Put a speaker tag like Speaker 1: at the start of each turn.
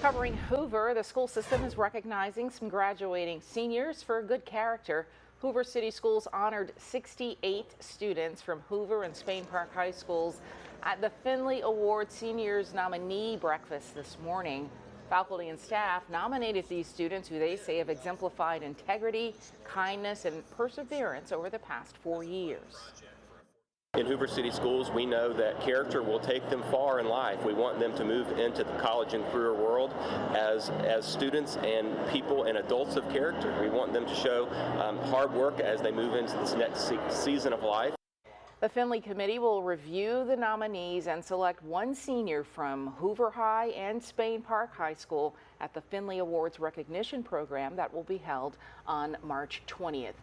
Speaker 1: Covering Hoover, the school system is recognizing some graduating seniors for good character. Hoover City Schools honored 68 students from Hoover and Spain Park High Schools at the Finley Award Seniors Nominee Breakfast this morning. Faculty and staff nominated these students who they say have exemplified integrity, kindness, and perseverance over the past 4 years.
Speaker 2: In Hoover City Schools, we know that character will take them far in life. We want them to move into the college and career world as students and people and adults of character. We want them to show hard work as they move into this next season of life.
Speaker 1: The Finley Committee will review the nominees and select one senior from Hoover High and Spain Park High School at the Finley Awards Recognition Program that will be held on March 20th.